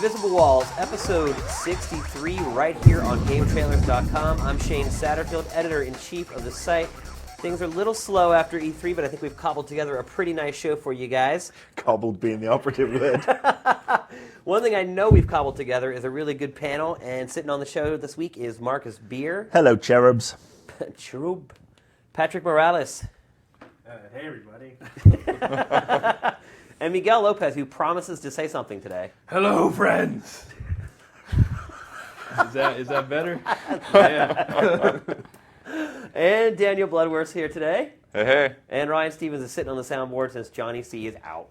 Invisible Walls, episode 63, right here on GameTrailers.com. I'm Shane Satterfield, editor-in-chief of the site. Things are a little slow after E3, but I think we've cobbled together a pretty nice show for you guys. Cobbled being the operative word. One thing I know we've cobbled together is a really good panel, and sitting on the show this week is Marcus Beer. Hello, cherubs. Cherub. Patrick Morales. Hey, everybody. And Miguel Lopez, who promises to say something today. Hello, friends. Is that better? Yeah. And Daniel Bloodworth's here today. Hey, hey. And Ryan Stevens is sitting on the soundboard since Johnny C is out.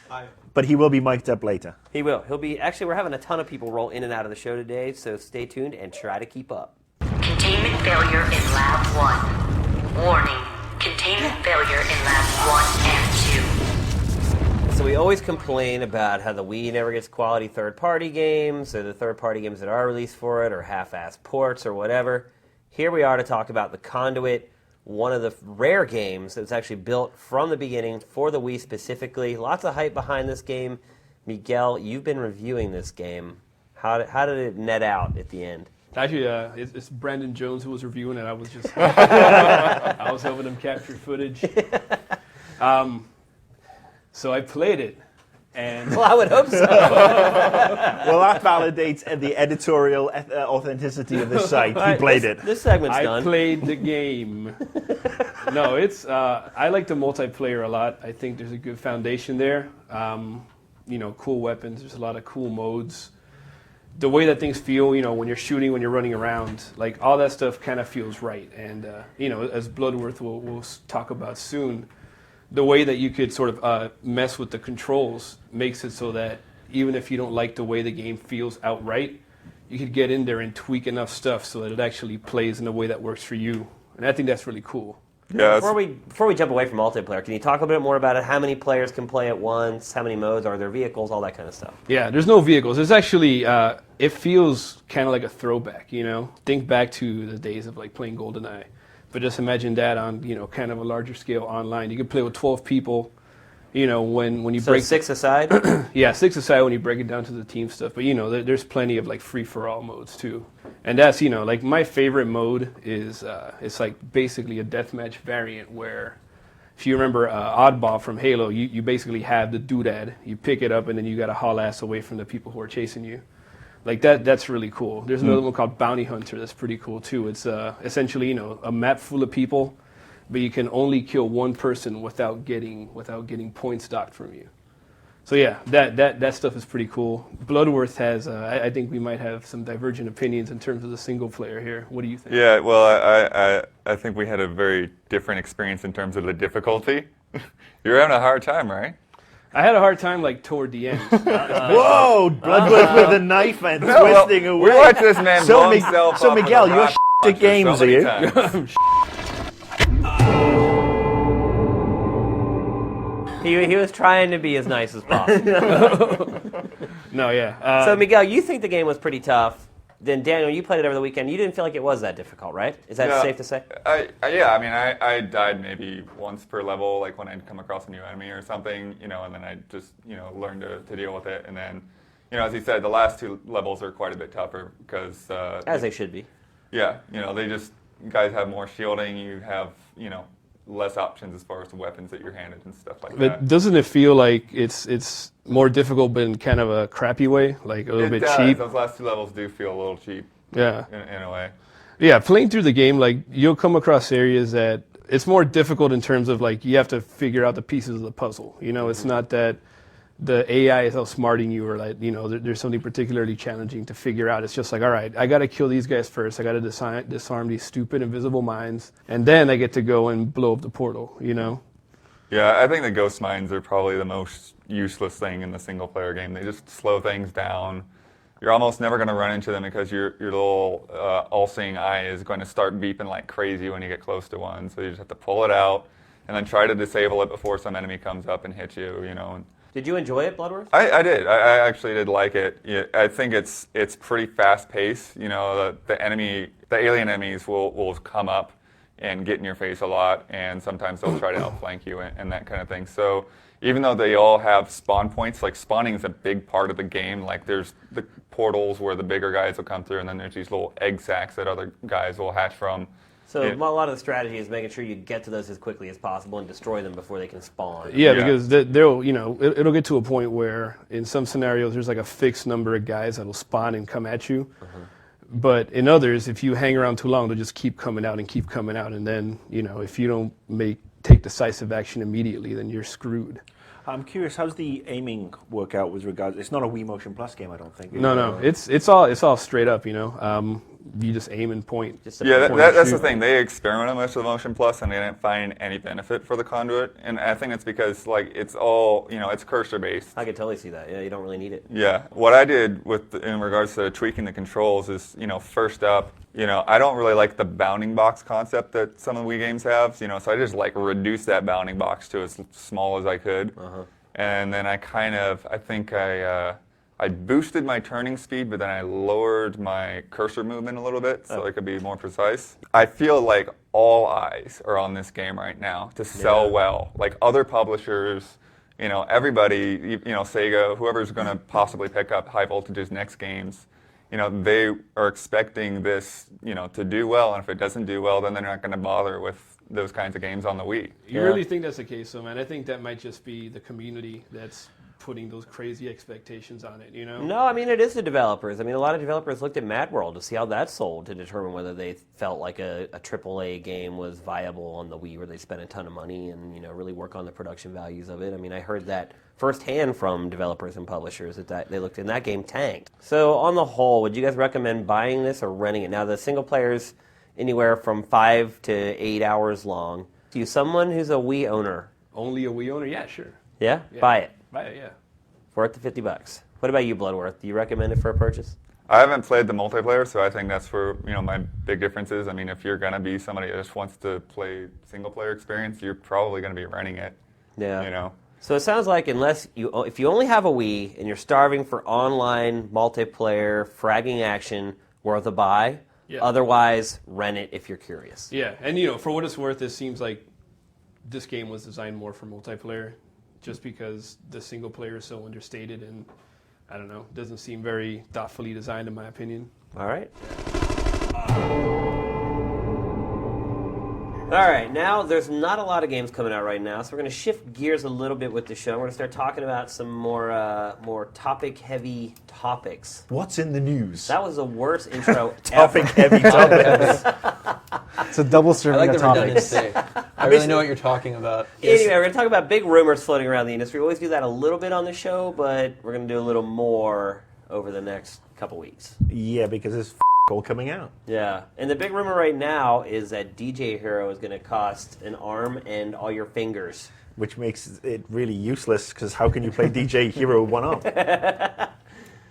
Hi. But he will be mic'd up later. He will. He'll be. Actually, we're having a ton of people roll in and out of the show today, so stay tuned and try to keep up. Containment failure in Lab 1. Warning. Containment failure in Labs 1 and 2. So we always complain about how the Wii never gets quality third-party games, or the third-party games that are released for it, or half-assed ports, or whatever. Here we are to talk about the Conduit, one of the rare games that was actually built from the beginning for the Wii specifically. Lots of hype behind this game. Miguel, you've been reviewing this game. How did it net out at the end? Actually, it's Brandon Jones who was reviewing it. I was just I was helping him capture footage. So I played it, and Well, I would hope so. Well, that validates the editorial authenticity of the site. He played it. This segment's I done. played the game. No, it's I like the multiplayer a lot. I think there's a good foundation there. Cool weapons. There's a lot of cool modes. The way that things feel, when you're shooting, when you're running around, like all that stuff kind of feels right. And, as Bloodworth will talk about soon, the way that you could sort of mess with the controls makes it so that even if you don't like the way the game feels outright, you could get in there and tweak enough stuff so that it actually plays in a way that works for you. And I think that's really cool. Yeah, Before we jump away from multiplayer, can you talk a bit more about it? How many players can play at once? How many modes? Are there vehicles? All that kind of stuff. Yeah, there's no vehicles. There's actually, it feels kind of like a throwback, Think back to the days of like playing GoldenEye. But just imagine that on, kind of a larger scale online. You can play with 12 people, when you break... So 6 aside? Yeah, 6 aside when you break it down to the team stuff. But, there's plenty of like free-for-all modes too. And that's, like my favorite mode is, it's like basically a deathmatch variant where, if you remember Oddball from Halo, you basically have the doodad. You pick it up and then you got to haul ass away from the people who are chasing you. Like that's really cool. There's another one called Bounty Hunter that's pretty cool too. It's essentially, a map full of people, but you can only kill one person without getting points docked from you. So yeah, that stuff is pretty cool. Bloodworth has, I think we might have some divergent opinions in terms of the single player here. What do you think? Yeah, well, I think we had a very different experience in terms of the difficulty. You're having a hard time, right? I had a hard time toward the end. Whoa! Bloodworth with a knife and twisting away. We watched this man blow himself So up with Miguel, a you're rocket at games, so are many you? times. He was trying to be as nice as possible. No, yeah. So, Miguel, you think the game was pretty tough. Then, Daniel, you played it over the weekend. You didn't feel like it was that difficult, right? Is that safe to say? I died maybe once per level, like when I'd come across a new enemy or something, and then I just, learned to deal with it. And then, as he said, the last 2 levels are quite a bit tougher because... As they should be. Yeah, guys have more shielding, you have, less options as far as the weapons that you're handed and stuff like that. But doesn't it feel like it's more difficult but in kind of a crappy way, like a little bit cheap? Those last 2 levels do feel a little cheap. Yeah. In a way. Yeah, playing through the game, you'll come across areas that it's more difficult in terms of you have to figure out the pieces of the puzzle. It's not that the AI is outsmarting you or there's something particularly challenging to figure out. It's just all right, I got to kill these guys first. I got to disarm these stupid invisible mines, and then I get to go and blow up the portal. Yeah, I think the ghost mines are probably the most useless thing in the single player game. They just slow things down. You're almost never going to run into them because your little all-seeing eye is going to start beeping like crazy when you get close to one. So you just have to pull it out and then try to disable it before some enemy comes up and hits you. Did you enjoy it, Bloodworth? I did. I actually did like it. Yeah, I think it's pretty fast paced. The alien enemies will come up, and get in your face a lot, and sometimes they'll try to outflank you and that kind of thing. So even though they all have spawn points, like spawning is a big part of the game. Like there's the portals where the bigger guys will come through, and then there's these little egg sacs that other guys will hatch from. So a lot of the strategy is making sure you get to those as quickly as possible and destroy them before they can spawn. Yeah, because they'll, it'll get to a point where in some scenarios there's like a fixed number of guys that'll spawn and come at you. But in others, if you hang around too long, they'll just keep coming out and keep coming out. And then, if you don't take decisive action immediately, then you're screwed. I'm curious, how's the aiming work out with regards? It's not a Wii Motion Plus game, I don't think. No, it's all straight up. You just aim and point. That's the thing. They experimented with the Motion Plus, and they didn't find any benefit for the Conduit. And I think it's because it's all it's cursor based. I could totally see that. Yeah, you don't really need it. Yeah, what I did in regards to tweaking the controls is first up, I don't really like the bounding box concept that some of the Wii games have. So I just reduced that bounding box to as small as I could, and then I boosted my turning speed, but then I lowered my cursor movement a little bit so I could be more precise. I feel like all eyes are on this game right now to sell well. Like other publishers, everybody, Sega, whoever's going to possibly pick up High Voltage's next games, they are expecting this, to do well. And if it doesn't do well, then they're not going to bother with those kinds of games on the Wii. You really think that's the case, though, man? I think that might just be the community that's putting those crazy expectations on it, No, I mean, it is the developers. I mean, a lot of developers looked at Mad World to see how that sold to determine whether they felt like a AAA game was viable on the Wii, where they spent a ton of money and, really work on the production values of it. I mean, I heard that firsthand from developers and publishers that they looked, and that game tanked. So on the whole, would you guys recommend buying this or renting it? Now, the single player's anywhere from 5 to 8 hours long. To you, someone who's a Wii owner. Only a Wii owner? Yeah, sure. Yeah? Buy it. Buy it, yeah. Worth the $50. What about you, Bloodworth? Do you recommend it for a purchase? I haven't played the multiplayer, so I think that's where my big difference is. I mean, if you're gonna be somebody that just wants to play single player experience, you're probably gonna be renting it. Yeah. So it sounds like if you only have a Wii and you're starving for online multiplayer fragging action, worth a buy. Yeah. Otherwise, rent it if you're curious. Yeah, and for what it's worth, it seems like this game was designed more for multiplayer, just because the single player is so understated and, I don't know, doesn't seem very thoughtfully designed in my opinion. All right. All right, now there's not a lot of games coming out right now, so we're going to shift gears a little bit with the show. We're going to start talking about some more topic-heavy topics. What's in the news? That was the worst intro Topic-heavy topics. It's a double serving of topics. I really know what you're talking about. Anyway, we're going to talk about big rumors floating around the industry. We always do that a little bit on the show, but we're going to do a little more over the next couple weeks. Yeah, because there's all coming out. Yeah, and the big rumor right now is that DJ Hero is going to cost an arm and all your fingers. Which makes it really useless, because how can you play DJ Hero one arm?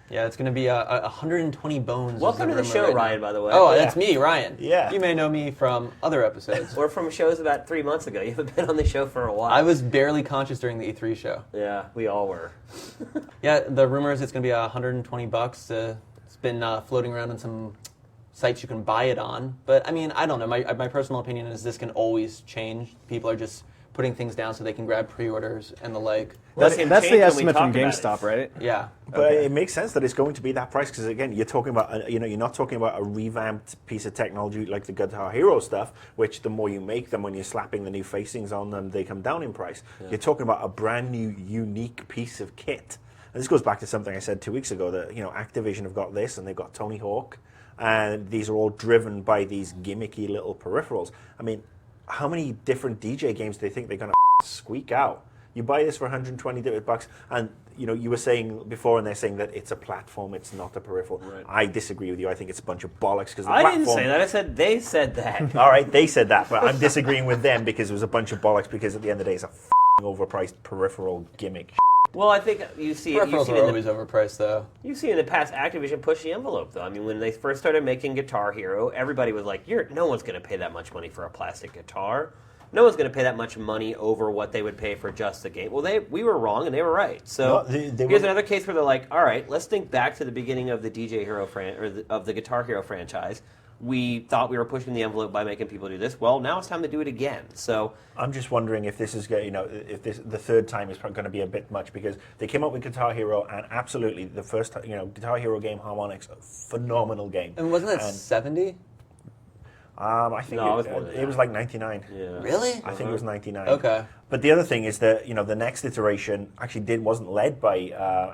Yeah, it's going to be 120 bones. Welcome to the show, Ryan, by the way. Oh, that's me, Ryan. Yeah. You may know me from other episodes. Or from shows about 3 months ago. You haven't been on the show for a while. I was barely conscious during the E3 show. Yeah, we all were. Yeah, the rumor is it's going to be $120. It's been floating around on some sites you can buy it on. But, I mean, I don't know. My personal opinion is this can always change. People are just putting things down so they can grab pre-orders and the like. That's the estimate from GameStop, right? Yeah. But it makes sense that it's going to be that price, because again, you're talking about you're not talking about a revamped piece of technology like the Guitar Hero stuff, which the more you make them, when you're slapping the new facings on them, they come down in price. Yeah. You're talking about a brand new, unique piece of kit. And this goes back to something I said 2 weeks ago, that Activision have got this, and they've got Tony Hawk, and these are all driven by these gimmicky little peripherals. I mean, how many different DJ games do they think they're going to squeak out? You buy this for $120, and you were saying before, and they're saying that it's a platform, it's not a peripheral. Right. I disagree with you. I think it's a bunch of bollocks, because I didn't say that. I said they said that. All right, they said that, but I'm disagreeing with them, because it was a bunch of bollocks, because at the end of the day, it's a overpriced peripheral gimmick. Well, I think you see peripherals are always overpriced, though. You see in the past, Activision pushed the envelope, though. I mean, when they first started making Guitar Hero, everybody was like, no one's going to pay that much money for a plastic guitar. No one's going to pay that much money over what they would pay for just the game. Well, we were wrong, and they were right. So here's another case where they're like, all right, let's think back to the beginning of the DJ Hero of the Guitar Hero franchise. we thought we were pushing the envelope by making people do this. Well, now it's time to do it again. So I'm just wondering if this is, if this the third time is going to be a bit much, because they came up with Guitar Hero, and absolutely the first, Guitar Hero game Harmonix, a phenomenal game. And wasn't that 70? I think No, it was like 99. yeah. Really? I think it was 99. Okay. But the other thing is that the next iteration actually wasn't led by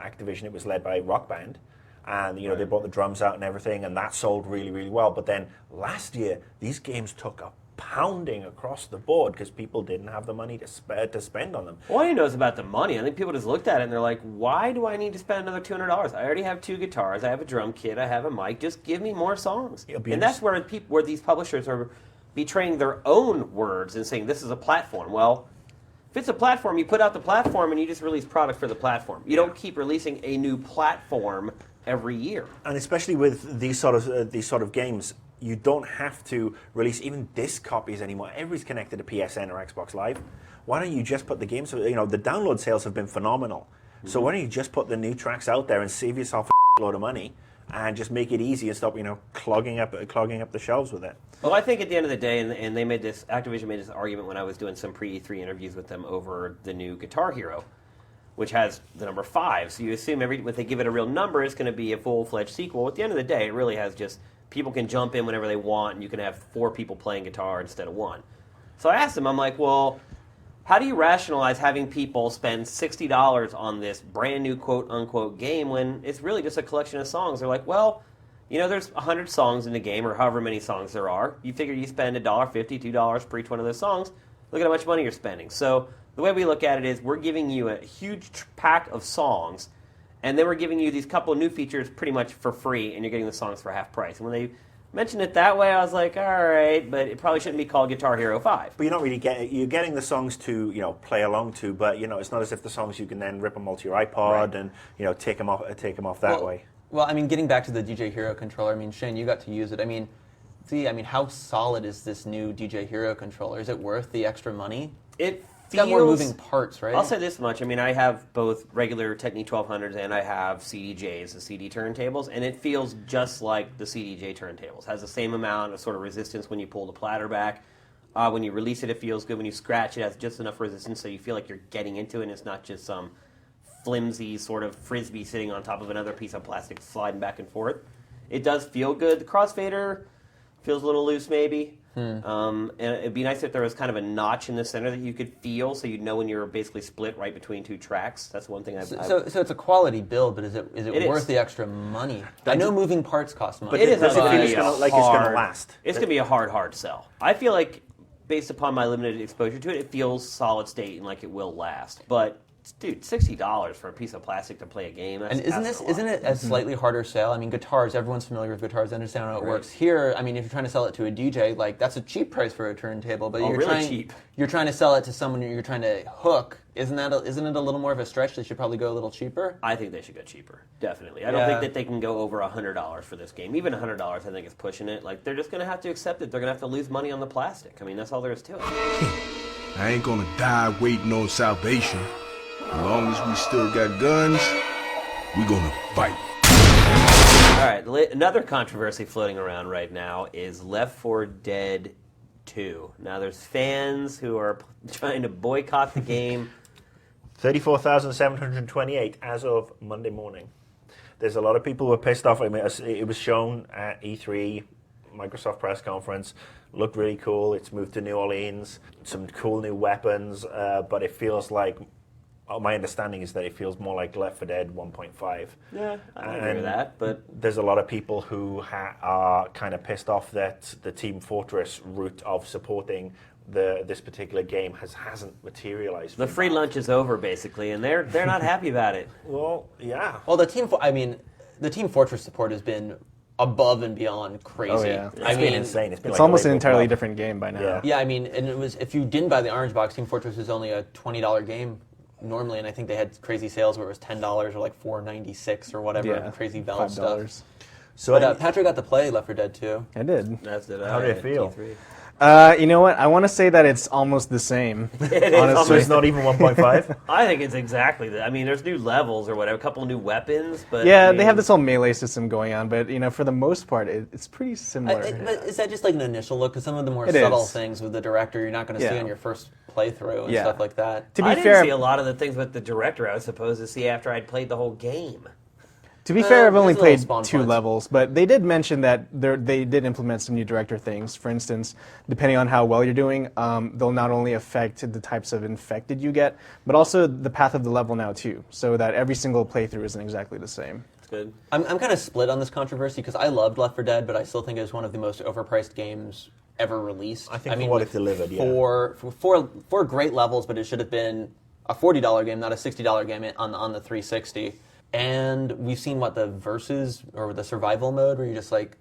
Activision. It was led by Rock Band, and they brought the drums out and everything, and that sold really, really well. But then last year, these games took a pounding across the board because people didn't have the money to spend on them. All he knows about the money. I think people just looked at it and they're like, why do I need to spend another $200? I already have 2 guitars. I have a drum kit. I have a mic. Just give me more songs. And that's where these publishers are betraying their own words and saying this is a platform. Well, if it's a platform, you put out the platform and you just release product for the platform. You don't keep releasing a new platform every year. And especially with these sort of games, you don't have to release even disc copies anymore. Everybody's connected to PSN or Xbox Live. Why don't you just put the games? The download sales have been phenomenal. So why don't you just put the new tracks out there and save yourself a load of money and just make it easy and stop clogging up the shelves with it. Well, I think at the end of the day, and Activision made this argument when I was doing some pre-E3 interviews with them over the new Guitar Hero, which has the number 5. So you assume if they give it a real number, it's going to be a full-fledged sequel. At the end of the day, it really has just people can jump in whenever they want, and you can have 4 people playing guitar instead of 1. So I asked them, I'm like, well, how do you rationalize having people spend $60 on this brand new quote-unquote game when it's really just a collection of songs? They're like, well, there's 100 songs in the game, or however many songs there are. You figure you spend $1.50, $2 for each one of those songs. Look at how much money you're spending. So the way we look at it is we're giving you a huge pack of songs, and then we're giving you these couple of new features pretty much for free, and you're getting the songs for half price. And when they mentioned it that way, I was like, all right, but it probably shouldn't be called Guitar Hero 5. But you're not really you're getting the songs to play along to, but it's not as if the songs you can then rip them all to your iPod and take them off that way. Well, I mean, getting back to the DJ Hero controller, I mean, Shane, you got to use it. I mean, how solid is this new DJ Hero controller? Is it worth the extra money? It's got more moving parts, right? I'll say this much. I mean, I have both regular Technics 1200s and I have CDJs, the CD turntables, and it feels just like the CDJ turntables. Has the same amount of sort of resistance when you pull the platter back. When you release it, it feels good. When you scratch it, it has just enough resistance so you feel like you're getting into it, and it's not just some flimsy sort of frisbee sitting on top of another piece of plastic sliding back and forth. It does feel good. The crossfader feels a little loose maybe. And it'd be nice if there was kind of a notch in the center that you could feel, so you'd know when you're basically split right between 2 tracks. That's one thing So it's a quality build, but is it worth the extra money? I know moving parts cost money. But it is it's going to last. It's going to be a hard sell. I feel like, based upon my limited exposure to it, it feels solid state and like it will last. But dude, $60 for a piece of plastic to play a game. And isn't it a slightly harder sale? I mean, guitars, everyone's familiar with guitars, they understand how it works. Here, I mean, if you're trying to sell it to a DJ, like, that's a cheap price for a turntable, but you're trying to sell it to someone you're trying to hook. Isn't it a little more of a stretch? They should probably go a little cheaper? I think they should go cheaper, definitely. I don't think that they can go over $100 for this game. Even $100, I think, is pushing it. Like, they're just going to have to accept it. They're going to have to lose money on the plastic. I mean, that's all there is to it. I ain't going to die waiting on salvation. As long as we still got guns, we gonna fight. All right, another controversy floating around right now is Left 4 Dead 2. Now, there's fans who are trying to boycott the game. 34,728 as of Monday morning. There's a lot of people who are pissed off. I mean, it was shown at E3, Microsoft press conference. Looked really cool. It's moved to New Orleans. Some cool new weapons, but it feels like... my understanding is that it feels more like Left 4 Dead 1.5. Yeah, I agree with that, but... There's a lot of people who are kind of pissed off that the Team Fortress route of supporting this particular game hasn't materialized. The free lunch is over, basically, and they're not happy about it. Well, yeah. Well, the Team Fortress support has been above and beyond crazy. Oh, yeah. It's been insane. It's been It's like almost a an Rainbow entirely Club. different game by now. Yeah. Yeah, I mean, and it was, if you didn't buy the orange box, Team Fortress was only a $20 game normally, and I think they had crazy sales where it was $10 or like $4.96 or whatever, crazy Valve stuff. So But Patrick got to play Left 4 Dead 2. I did. That's it. How did it feel? You know what? I want to say that it's almost the same. Honestly, So it's not even 1.5. I think it's exactly that. I mean, there's new levels or whatever, a couple of new weapons, but yeah, I mean, they have this whole melee system going on, but for the most part, it's pretty similar. But is that just like an initial look? Because some of the more It subtle is. things with the director, you're not going to see Yeah. on your first playthrough and Yeah. stuff like that. To be I didn't fair, see a lot of the things with the director I was supposed to see after I'd played the whole game. To be fair, I've only there's little played spawn 2 points. levels, but they did mention that they did implement some new director things. For instance, depending on how well you're doing, they'll not only affect the types of infected you get, but also the path of the level now too, so that every single playthrough isn't exactly the same. It's good. I'm kind of split on this controversy because I loved Left 4 Dead, but I still think it was one of the most overpriced games ever released. I think for what with it delivered, yeah. For great levels, but it should have been a $40 game, not a $60 game on the 360. And we've seen the versus or the survival mode where you just like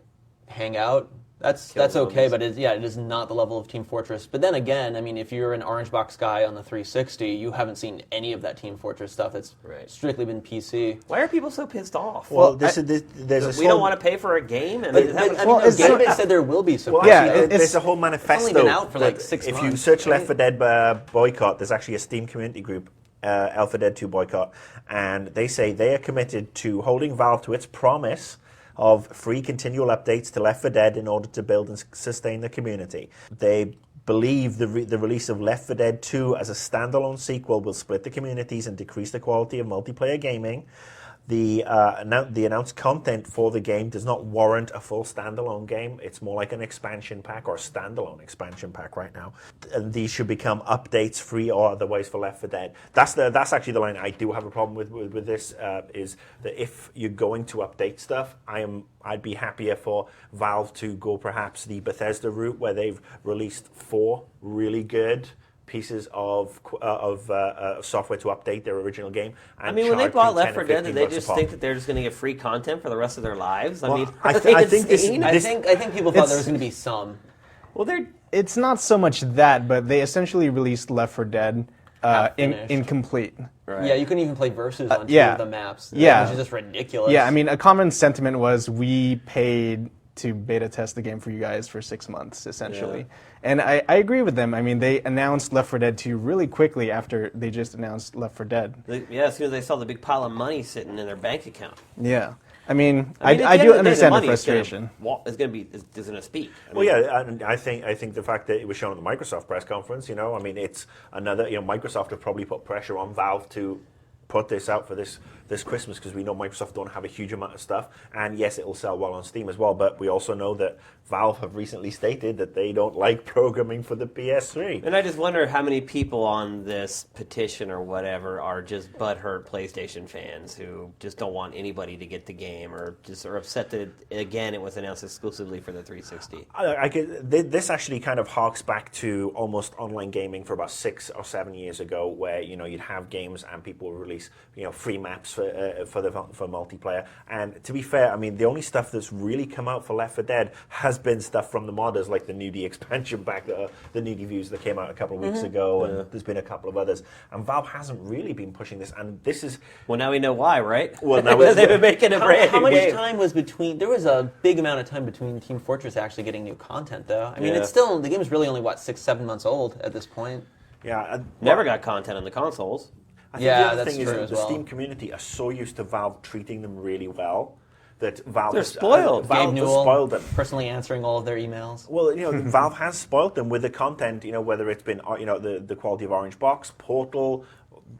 hang out. That's okay, but it is not the level of Team Fortress. But then again, I mean, if you're an Orange Box guy on the 360, you haven't seen any of that Team Fortress stuff. It's strictly been PC. Why are people so pissed off? Well, there's a we don't want to pay for a game? I mean, is that what- David said there will be support. Well, Yeah, actually, it's- there's a whole manifesto. been out for like that 6 if you months, search right? Left 4 Dead boycott, there's actually a Steam community group, Alpha Dead 2 boycott, and they say they are committed to holding Valve to its promise of free continual updates to Left 4 Dead in order to build and sustain the community. They believe the release of Left 4 Dead 2 as a standalone sequel will split the communities and decrease the quality of multiplayer gaming. The announced content for the game does not warrant a full standalone game. It's more like an expansion pack or a standalone expansion pack right now. And these should become updates free or otherwise for Left 4 Dead. That's actually the line I do have a problem with this, is that if you're going to update stuff, I'd be happier for Valve to go perhaps the Bethesda route where they've released 4 really good pieces of software to update their original game. And I mean, when they charge bought them Left 10 4 or Dead, 15 did they bucks a just pop. think that they're just going to get free content for the rest of their lives? I Well, mean, I are they think this- insane? I think people thought there was going to be some. Well, they're It's not so much that, but they essentially released Left 4 Dead Half-finished. incomplete. right. Yeah, you couldn't even play versus on 2 yeah. of the maps. Yeah. Which is just ridiculous. Yeah, I mean, a common sentiment was we paid to beta test the game for you guys for 6 months, essentially. Yeah. And I agree with them. I mean, they announced Left 4 Dead 2 really quickly after they just announced Left 4 Dead. Yeah, as soon as they saw the big pile of money sitting in their bank account. Yeah. I mean, I mean, at I the do end of the day, understand the money is gonna frustration. Is going to be is going to speak. I Well, mean, yeah, and I think the fact that it was shown at the Microsoft press conference, I mean, it's another, Microsoft have probably put pressure on Valve to put this out for this Christmas because we know Microsoft don't have a huge amount of stuff, and yes, it'll sell well on Steam as well. But we also know that Valve have recently stated that they don't like programming for the PS3. And I just wonder how many people on this petition or whatever are just butthurt PlayStation fans who just don't want anybody to get the game or just are upset that, again, it was announced exclusively for the 360. This actually kind of harks back to almost online gaming for about 6 or 7 years ago, where you'd have games and people would release free maps for multiplayer. And to be fair, I mean, the only stuff that's really come out for Left 4 Dead has been stuff from the modders, like the nudie expansion pack, the nudie views that came out a couple of weeks ago, and there's been a couple of others. And Valve hasn't really been pushing this, and this is... Well, now we know why, right? Well, now Because they've been making a brand How new much game. time was between? There was a big amount of time between Team Fortress actually getting new content, though. I mean, Yeah. it's still the game's really only 6-7 months old at this point. Yeah, Never got content on the consoles. I think Yeah, the other that's thing is true that as the well. Steam community are so used to Valve treating them really well that Valve They're has- spoiled. Valve Gabe has Newell spoiled them. personally answering all of their emails. Well, Valve has spoiled them with the content. Whether it's been the quality of Orange Box, Portal,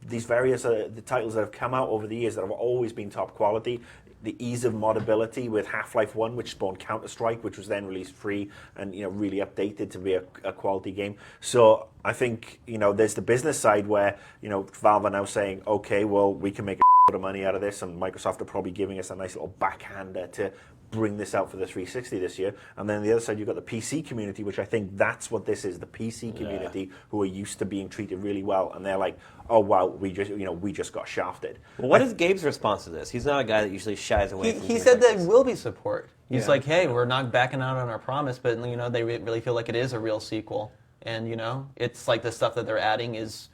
these various the titles that have come out over the years that have always been top quality. The ease of modability with Half-Life 1, which spawned Counter-Strike, which was then released free and really updated to be a quality game. So I think there's the business side where Valve are now saying, okay, well, we can make a lot of money out of this, and Microsoft are probably giving us a nice little backhander to bring this out for the 360 this year. And then on the other side, you've got the PC community, which I think that's what this is, the PC community who are used to being treated really well. And they're like, oh, wow, we just got shafted. Well, what is Gabe's response to this? He's not a guy that usually shies away from He things said like there this. will be support. He's Yeah. like, hey, we're not backing out on our promise, but they really feel like it is a real sequel. And it's like the stuff that they're adding is,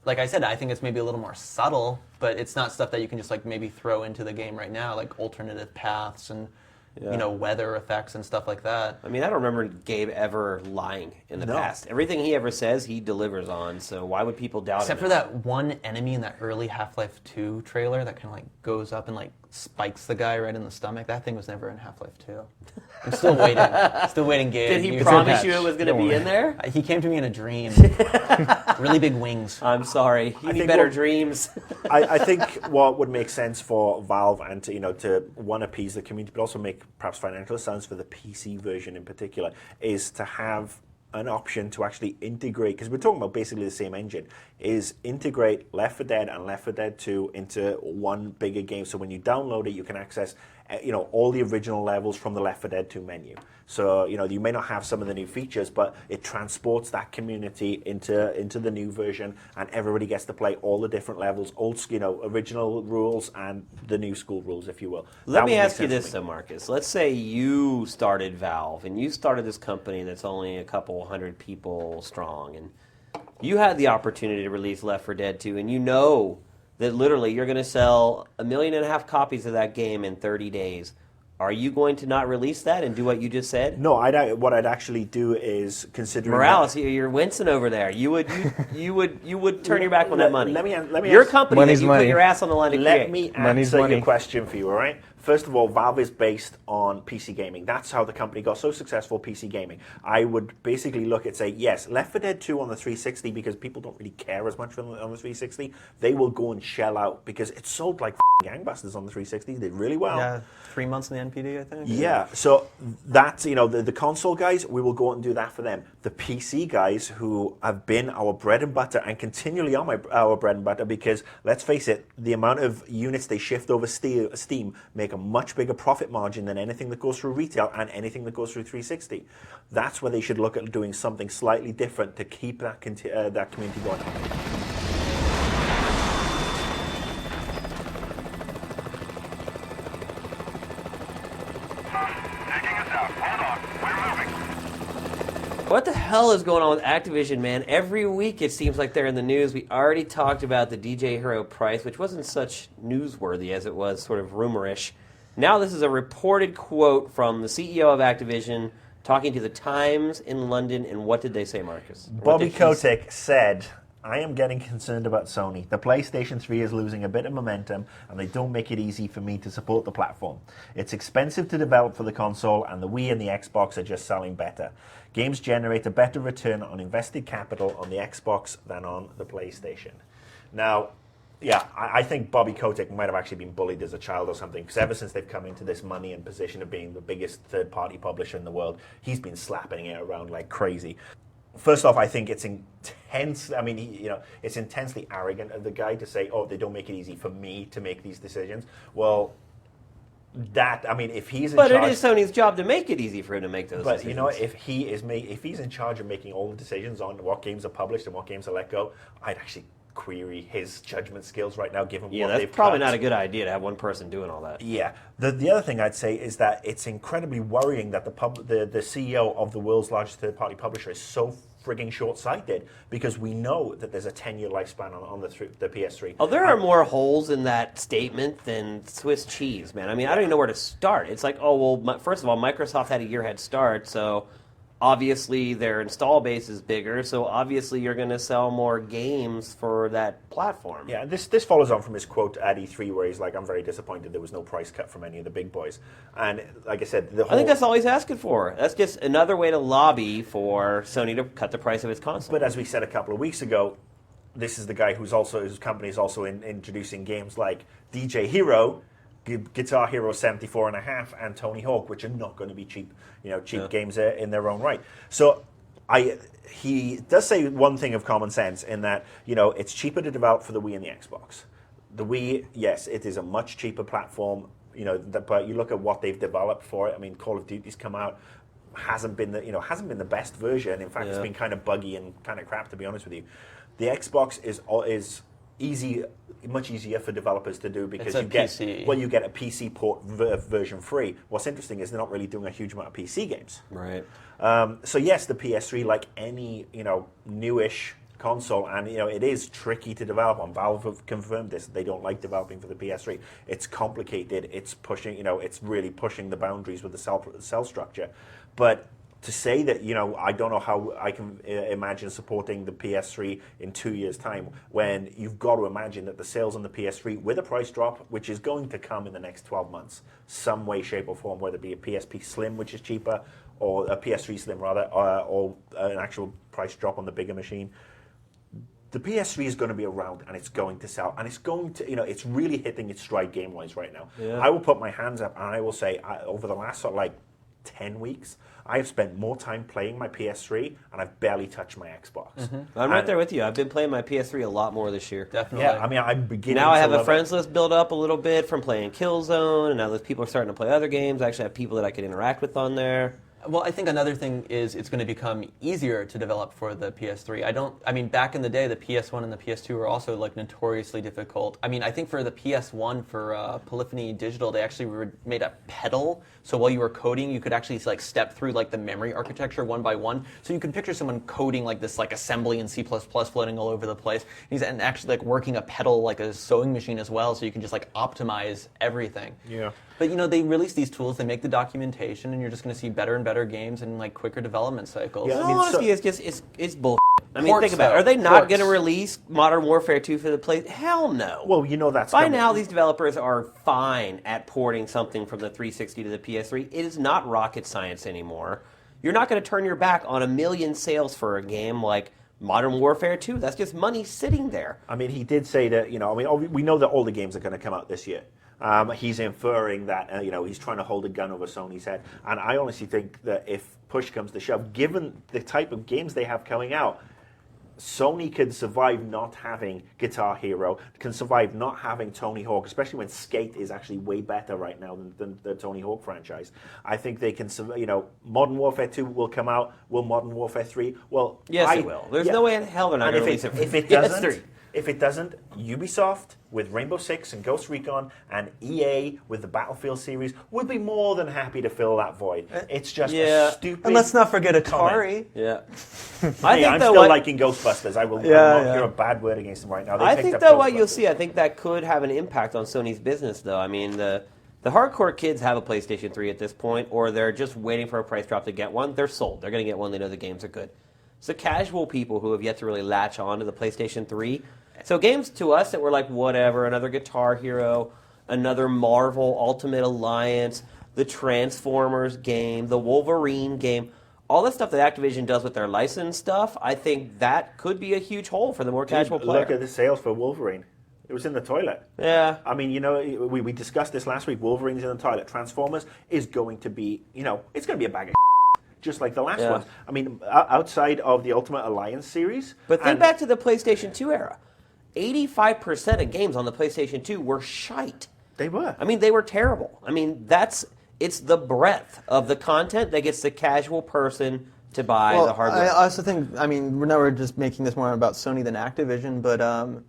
like I said, I think it's maybe a little more subtle, but it's not stuff that you can just maybe throw into the game right now, like alternative paths and weather effects and stuff like that. I mean, I don't remember Gabe ever lying in the past. Everything he ever says, he delivers on. So why would people doubt Except him? for that one enemy in that early Half-Life 2 trailer that kind of like goes up and like spikes the guy right in the stomach. That thing was never in Half-Life 2. I'm still waiting. Still waiting, Gabe. Did he You- promise you it was going to be in there? He came to me in a dream. Really big wings. I'm sorry. You need think better what- dreams. I think what would make sense for Valve and to one, appease the community, but also make perhaps financial sense for the PC version in particular, is to have an option to actually integrate, because we're talking about basically the same engine, is integrate Left 4 Dead and Left 4 Dead 2 into one bigger game. So when you download it, you can access all the original levels from the Left 4 Dead 2 menu. So you may not have some of the new features, but it transports that community into the new version, and everybody gets to play all the different levels, original rules and the new school rules, if you will. Let me ask you this, though, Marcus. Let's say you started Valve, and you started this company that's only a couple hundred people strong, and you had the opportunity to release Left 4 Dead 2, and you know that literally you're going to sell 1.5 million copies of that game in 30 days. Are you going to not release that and do what you just said? No, what I'd actually do is, considering Morales, you're wincing over there. You would turn your back on that money. Let me Your ask- company Money's that you money. put your ass on the line to Let create. me Money's answer money. your question for you, all right? First of all, Valve is based on PC gaming. That's how the company got so successful, PC gaming. I would basically look at, say, yes, Left 4 Dead 2 on the 360, because people don't really care as much on the 360. They will go and shell out, because it sold like gangbusters on the 360. They did really well. Yeah, 3 months in the NPD, I think. Yeah, so that's, the console guys, we will go out and do that for them. The PC guys, who have been our bread and butter and continually are our bread and butter, because let's face it, the amount of units they shift over Steam make a much bigger profit margin than anything that goes through retail and anything that goes through 360. That's where they should look at doing something slightly different to keep that community going. What the hell is going on with Activision, man? Every week it seems like they're in the news. We already talked about the DJ Hero price, which wasn't such newsworthy as it was sort of rumorish. Now this is a reported quote from the CEO of Activision talking to the Times in London, and what did they say, Marcus? What Bobby did he say? Kotick said, "I am getting concerned about Sony. The PlayStation 3 is losing a bit of momentum, and they don't make it easy for me to support the platform. It's expensive to develop for the console, and the Wii and the Xbox are just selling better. Games generate a better return on invested capital on the Xbox than on the PlayStation." Now, yeah, I think Bobby Kotick might have actually been bullied as a child or something, because ever since they've come into this money and position of being the biggest third-party publisher in the world, he's been slapping it around like crazy. First off, I think it's intense. I mean, it's intensely arrogant of the guy to say, "Oh, they don't make it easy for me to make these decisions." Well, if he's in But charge, it is Sony's job to make it easy for him to make those but decisions. if he's in charge of making all the decisions on what games are published and what games are let go, I'd actually query his judgment skills right now, given Yeah, what that's they've probably cut. not a good idea to have one person doing all that. Yeah. The other thing I'd say is that it's incredibly worrying that the CEO of the world's largest third-party publisher is so frigging short-sighted, because we know that there's a 10-year lifespan on the PS3. Oh, there are more holes in that statement than Swiss cheese, man. I mean, I don't even know where to start. It's like, oh, well, first of all, Microsoft had a year head start, so obviously their install base is bigger, so obviously you're going to sell more games for that platform. Yeah, this follows on from his quote at E3, where he's like, "I'm very disappointed there was no price cut from any of the big boys." And like I said, I think that's all he's asking for. That's just another way to lobby for Sony to cut the price of its console. But as we said a couple of weeks ago, this is the guy whose company is also introducing games like DJ Hero, Guitar Hero 74.5, and Tony Hawk, which are not going to be cheap games in their own right. So he does say one thing of common sense in that, it's cheaper to develop for the Wii and the Xbox. The Wii, yes, it is a much cheaper platform, but you look at what they've developed for it. I mean, Call of Duty's come out, hasn't been the best version. In fact, it's been kind of buggy and kind of crap, to be honest with you. The Xbox is much easier for developers to do, because you get a PC port version free. What's interesting is they're not really doing a huge amount of PC games. Right. So yes, the PS3, like any newish console, and it is tricky to develop on. Valve have confirmed this; they don't like developing for the PS3. It's complicated. It's pushing, it's really pushing the boundaries with the cell structure. But to say that, I don't know how I can imagine supporting the PS3 in 2 years' time, when you've got to imagine that the sales on the PS3, with a price drop, which is going to come in the next 12 months, some way, shape, or form, whether it be a PSP Slim, which is cheaper, or a PS3 Slim rather, or an actual price drop on the bigger machine. The PS3 is going to be around, and it's going to sell, and it's going to, it's really hitting its stride game-wise right now. Yeah. I will put my hands up, and I will say, over the last 10 weeks, I have spent more time playing my PS3, and I've barely touched my Xbox. I'm right there with you. I've been playing my PS3 a lot more this year. Definitely. Yeah, I mean, I'm beginning Now I to have a love friends list built up a little bit from playing Killzone, and now those people are starting to play other games. I actually have people that I can interact with on there. Well, I think another thing is it's going to become easier to develop for the PS3. I mean, back in the day, the PS1 and the PS2 were also notoriously difficult. I mean, I think for the PS1, for Polyphony Digital, they actually made a pedal. So while you were coding, you could actually step through the memory architecture one by one. So you can picture someone coding this assembly in C++ floating all over the place. And actually working a pedal like a sewing machine as well, so you can just optimize everything. Yeah. But they release these tools, they make the documentation, and you're just going to see better and better games and quicker development cycles. Yeah, In I all mean, honesty, it's bull. I mean, Ports, think about it. though. Are they not Ports. going to release Modern Warfare 2 for the play? Hell no. Well, that's By coming. now, these developers are fine at porting something from the 360 to the PS3. It is not rocket science anymore. You're not going to turn your back on 1 million sales for a game like Modern Warfare 2. That's just money sitting there. I mean, he did say that, we know that all the games are going to come out this year. He's inferring that, he's trying to hold a gun over Sony's head. And I honestly think that if push comes to shove, given the type of games they have coming out, Sony can survive not having Guitar Hero, can survive not having Tony Hawk, especially when Skate is actually way better right now than the Tony Hawk franchise. I think they can, Modern Warfare 2 will come out. Will Modern Warfare 3? Well, Yes, it will. There's no way in hell they're not and going to release it for if it PS3. If it doesn't, Ubisoft with Rainbow Six and Ghost Recon and EA with the Battlefield series would be more than happy to fill that void. It's just a stupid. And let's not forget Atari. comment. Yeah. I'm still liking Ghostbusters. I will not hear a bad word against them right now. They I picked think, up though, what Ghostbusters. you'll see, I think that could have an impact on Sony's business, though. I mean, the hardcore kids have a PlayStation 3 at this point, or they're just waiting for a price drop to get one. They're sold. They're going to get one. They know the games are good. It's the casual people who have yet to really latch on to the PlayStation 3. So games to us that were like, whatever, another Guitar Hero, another Marvel Ultimate Alliance, the Transformers game, the Wolverine game, all the stuff that Activision does with their licensed stuff, I think that could be a huge hole for the more casual player. Look at the sales for Wolverine. It was in the toilet. Yeah. I mean, we discussed this last week. Wolverine's in the toilet. Transformers is going to be, it's going to be a bag of just like the last ones. I mean, outside of the Ultimate Alliance series. But think back to the PlayStation 2 era. 85% of games on the PlayStation 2 were shite. They were. I mean, they were terrible. I mean, it's the breadth of the content that gets the casual person to buy the hardware. I also think, now we're just making this more about Sony than Activision, but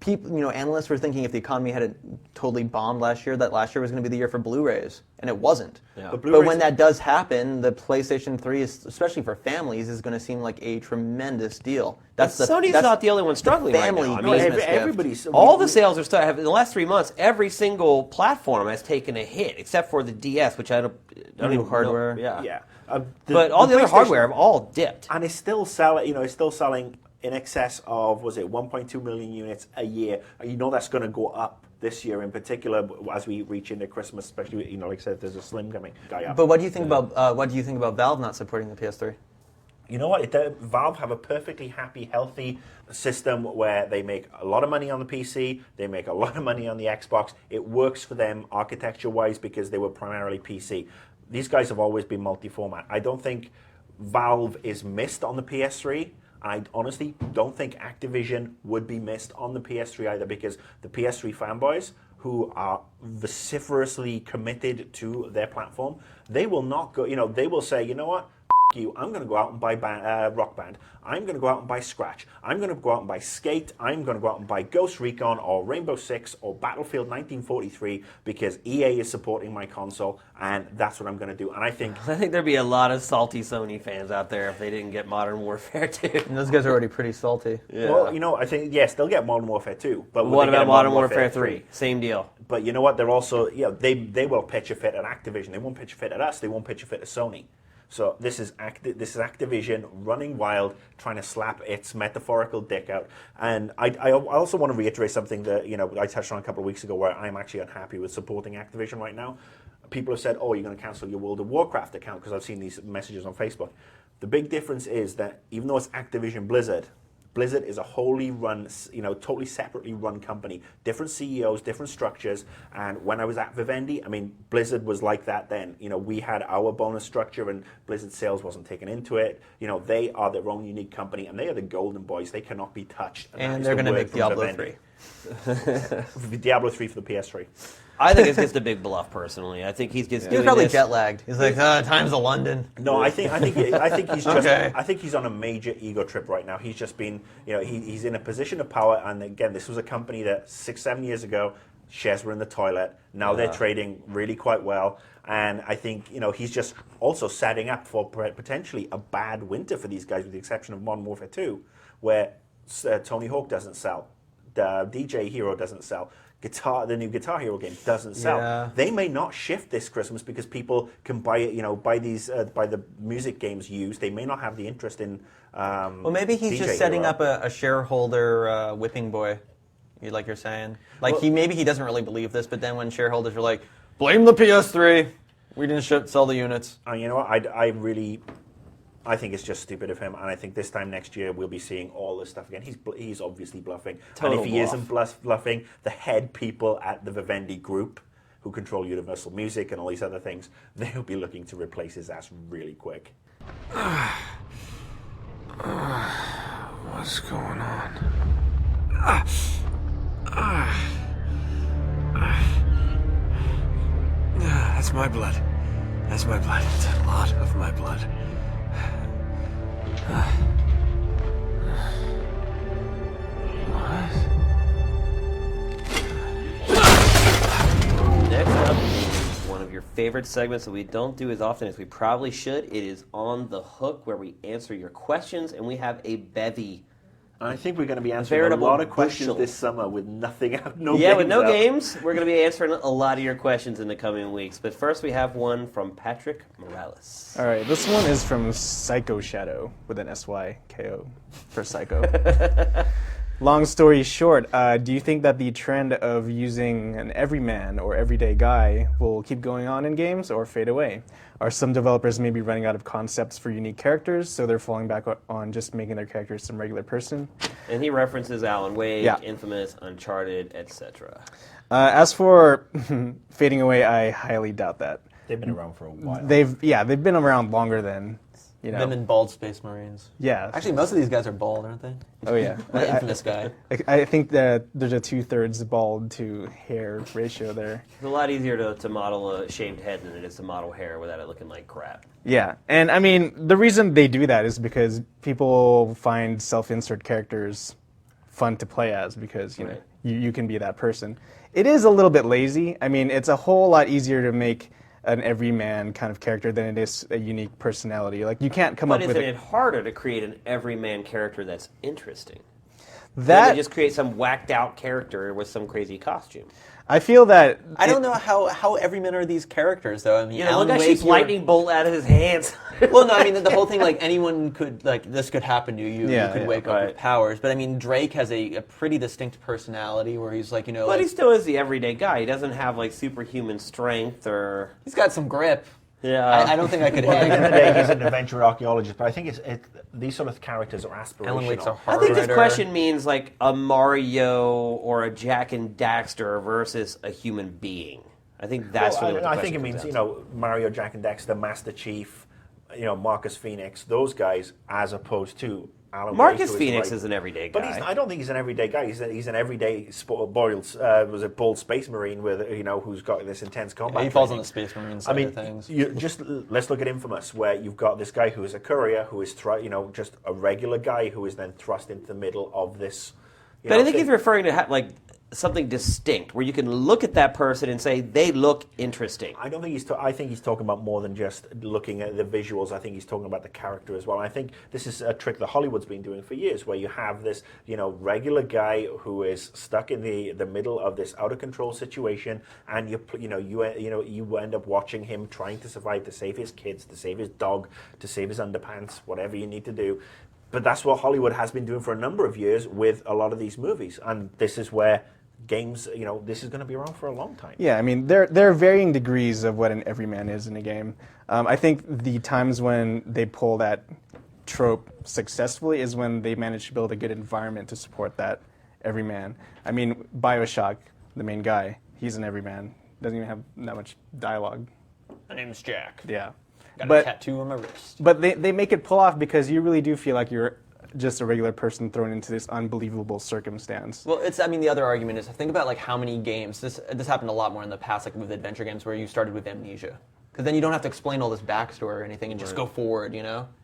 people, analysts were thinking if the economy hadn't totally bombed last year, that last year was going to be the year for Blu-rays, and it wasn't. Yeah. But when that does happen, the PlayStation 3, especially for families, is going to seem like a tremendous deal. Sony's not the only one struggling right now. I mean, everybody's. All the sales are in the last 3 months. Every single platform has taken a hit, except for the DS, which I don't even hardware. know. Yeah. Yeah. But all the other hardware have all dipped. And it's still selling. It's still selling in excess of 1.2 million units a year. That's going to go up this year in particular as we reach into Christmas, especially like I said, there's a Slim coming guy up. But what do you think about Valve not supporting the PS3? You know what? Valve have a perfectly happy, healthy system where they make a lot of money on the PC, they make a lot of money on the Xbox. It works for them architecture-wise because they were primarily PC. These guys have always been multi-format. I don't think Valve is missed on the PS3. I honestly don't think Activision would be missed on the PS3 either, because the PS3 fanboys who are vociferously committed to their platform, they will not go, they will say, you know what, fuck you, I'm going to go out and buy Rock Band. I'm going to go out and buy Scratch. I'm going to go out and buy Skate. I'm going to go out and buy Ghost Recon or Rainbow Six or Battlefield 1943 because EA is supporting my console, and that's what I'm going to do. And I think there'd be a lot of salty Sony fans out there if they didn't get Modern Warfare 2. And those guys are already pretty salty. Yeah. well, I think yes, they'll get Modern Warfare 2. But What about Modern Warfare 3? Same deal. But you know what? They're also, they will pitch a fit at Activision. They won't pitch a fit at us. They won't pitch a fit at Sony. So this is Activision running wild, trying to slap its metaphorical dick out. And I also want to reiterate something that I touched on a couple of weeks ago, where I'm actually unhappy with supporting Activision right now. People have said, "Oh, you're going to cancel your World of Warcraft account," because I've seen these messages on Facebook. The big difference is that even though it's Activision Blizzard is a wholly run, totally separately run company. Different CEOs, different structures. And when I was at Vivendi, I mean, Blizzard was like that then. We had our bonus structure and Blizzard sales wasn't taken into it. They are their own unique company and they are the golden boys. They cannot be touched. And they're going to make Diablo 3. Diablo 3 for the PS3. I think it's just a big bluff, personally. I think he's just He doing was probably this. jet lagged. He's like, time's of London. No, I think he's just. Okay. I think he's on a major ego trip right now. He's just been, he's in a position of power. And again, this was a company that 6-7 years ago, shares were in the toilet. Now they're trading really quite well. And I think he's just also setting up for potentially a bad winter for these guys, with the exception of Modern Warfare 2, where Tony Hawk doesn't sell, the DJ Hero doesn't sell. The new Guitar Hero game doesn't sell. Yeah. They may not shift this Christmas because people can buy it, buy the music games used. They may not have the interest in. Well, maybe he's DJ just setting Hero. up a shareholder whipping boy, like you're saying. Like maybe he doesn't really believe this, but then when shareholders are like, blame the PS3, we didn't sell the units. You know what? I think it's just stupid of him, and I think this time next year we'll be seeing all this stuff again. He's obviously bluffing, Total and if he bluff. isn't bluffing, the head people at the Vivendi group, who control Universal Music and all these other things, they'll be looking to replace his ass really quick. What's going on? That's my blood. That's my blood. It's a lot of my blood. Next up is one of your favorite segments that we don't do as often as we probably should. It is On the Hook, where we answer your questions, and we have a bevy. I think we're going to be answering a veritable lot of questions bushel. this summer with nothing, With no no out. games, we're going to be answering a lot of your questions in the coming weeks. But first, we have one from Patrick Morales. All right, this one is from Psycho Shadow with an SYKO for Psycho. Long story short, do you think that the trend of using an everyman or everyday guy will keep going on in games or fade away? Are some developers maybe running out of concepts for unique characters, so they're falling back on just making their characters some regular person? And he references Alan Wake, Yeah. Infamous, Uncharted, etc. As for fading away, I highly doubt that. They've been around for a while. They've been around longer than, Them and bald Space Marines. yeah. Actually, most of these guys are bald, aren't they? Oh yeah. The infamous guy. I think that there's a 2/3 bald to hair ratio there. It's a lot easier to model a shaved head than it is to model hair without it looking like crap. Yeah, and I mean, the reason they do that is because people find self-insert characters fun to play as because, Right. you can be that person. It is a little bit lazy. I mean, it's a whole lot easier to make an everyman kind of character than it is a unique personality. Like, you can't come But up with isn't it harder to create an everyman character that's interesting? Than that. to just create some whacked out character with some crazy costume. I feel that I don't know how everymen are these characters, though. I mean, You know, Alan look, that Wake, shoots you're- lightning bolt out of his hands. Well, no, I mean the whole thing. Like anyone could, like this could happen to you. Yeah, You could yeah, wake up right. with powers. But I mean, Drake has a pretty distinct personality where he's like, But like, he still is the everyday guy. He doesn't have like superhuman strength or he's got some grip. yeah. I don't think I could Well, at the end of the hang. day, he's an adventure archaeologist, but I think these sort of characters are aspirational. Alan Wake's a I hard think this writer. question means like a Mario or a Jack and Daxter versus a human being. I think that's Well, really what the I question think it comes means, down to. Mario, Jack and Dexter, Master Chief, Marcus Phoenix, those guys, as opposed to Alan Marcus Wake, who Phoenix right. is an everyday But guy. I don't think he's an everyday guy. He's an everyday bald space marine with who's got this intense combat. He falls on training. the Space Marine side of things. Let's look at Infamous, where you've got this guy who is a courier, who is just a regular guy who is then thrust into the middle of this. But I think he's referring to something distinct, where you can look at that person and say they look interesting. I don't think I think he's talking about more than just looking at the visuals. I think he's talking about the character as well. I think this is a trick that Hollywood's been doing for years, where you have this, regular guy who is stuck in the middle of this out of control situation, and you end up watching him trying to survive, to save his kids, to save his dog, to save his underpants, whatever you need to do. But that's what Hollywood has been doing for a number of years with a lot of these movies, and this is where games, this is going to be around for a long time. Yeah, I mean, there are varying degrees of what an everyman is in a game. I think the times when they pull that trope successfully is when they manage to build a good environment to support that everyman. I mean, BioShock, the main guy, he's an everyman. Doesn't even have that much dialogue. My name's Jack. Yeah. Got a tattoo on my wrist. But they make it pull off because you really do feel like you're just a regular person thrown into this unbelievable circumstance. Well, the other argument is, think about how many games, this happened a lot more in the past, with adventure games where you started with Amnesia. Because then you don't have to explain all this backstory or anything and just go forward,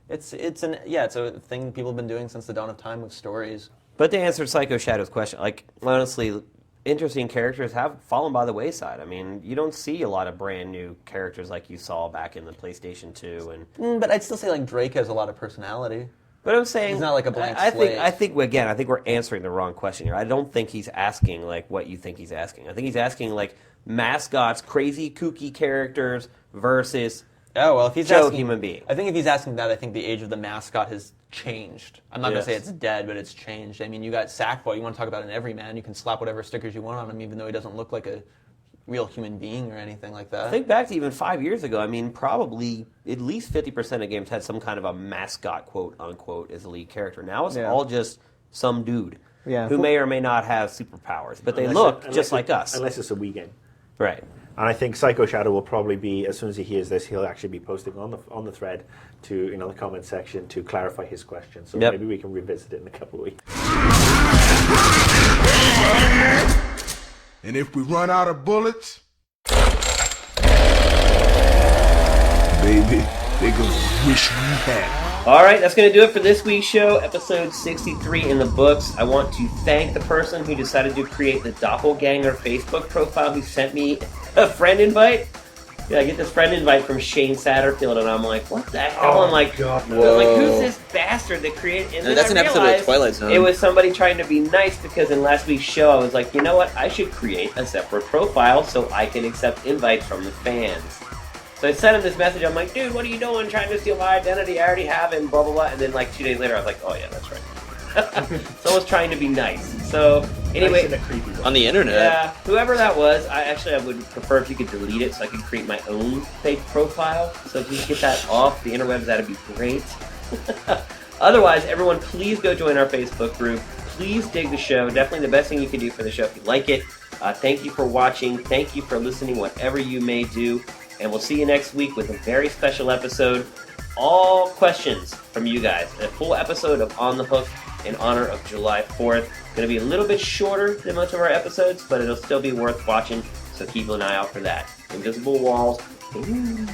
It's a thing people have been doing since the dawn of time with stories. But to answer Psycho Shadow's question, honestly, interesting characters have fallen by the wayside. I mean, you don't see a lot of brand new characters like you saw back in the PlayStation 2. But I'd still say Drake has a lot of personality. But I'm saying he's not like a blank slate. slate. I think we're answering the wrong question here. I don't think he's asking what you think he's asking. I think he's asking mascots, crazy kooky characters versus if he's Joe asking, human being. I think if he's asking that, I think the age of the mascot has changed. I'm not going to say it's dead, but it's changed. I mean, you got Sackboy. You want to talk about an everyman? You can slap whatever stickers you want on him, even though he doesn't look like a real human being or anything like that. Think back to even 5 years ago. I mean, probably at least 50% of games had some kind of a mascot, quote unquote, as a lead character. Now it's all just some dude who may or may not have superpowers, but they look just like us. Unless it's a Wii game. Right. And I think Psycho Shadow will probably be, as soon as he hears this, he'll actually be posting on the thread to the comment section to clarify his question. So maybe we can revisit it in a couple of weeks. And if we run out of bullets, baby, they gonna wish we had. All right, that's going to do it for this week's show, episode 63 in the books. I want to thank the person who decided to create the Doppelganger Facebook profile who sent me a friend invite. Yeah, I get this friend invite from Shane Satterfield, and I'm like, what the hell? I'm like, who's this bastard that created? And then that's I an episode of Twilight Zone. It was somebody trying to be nice, because in last week's show, I was like, you know what? I should create a separate profile so I can accept invites from the fans. So I sent him this message. I'm like, dude, what are you doing? Trying to steal my identity? I already have it, and blah, blah, blah. And then 2 days later, I was like, oh, yeah, that's right. So I was trying to be nice. So anyway, on the internet. Yeah, whoever that was, I would prefer if you could delete it so I could create my own fake profile. So if you could get that off the interwebs, that'd be great. Otherwise, everyone, please go join our Facebook group. Please dig the show. Definitely the best thing you can do for the show if you like it. Thank you for watching. Thank you for listening, whatever you may do. And we'll see you next week with a very special episode. All questions from you guys. A full episode of On the Hook in honor of July 4th. Going to be a little bit shorter than most of our episodes, but it'll still be worth watching, so keep an eye out for that. Invisible Walls. Ooh.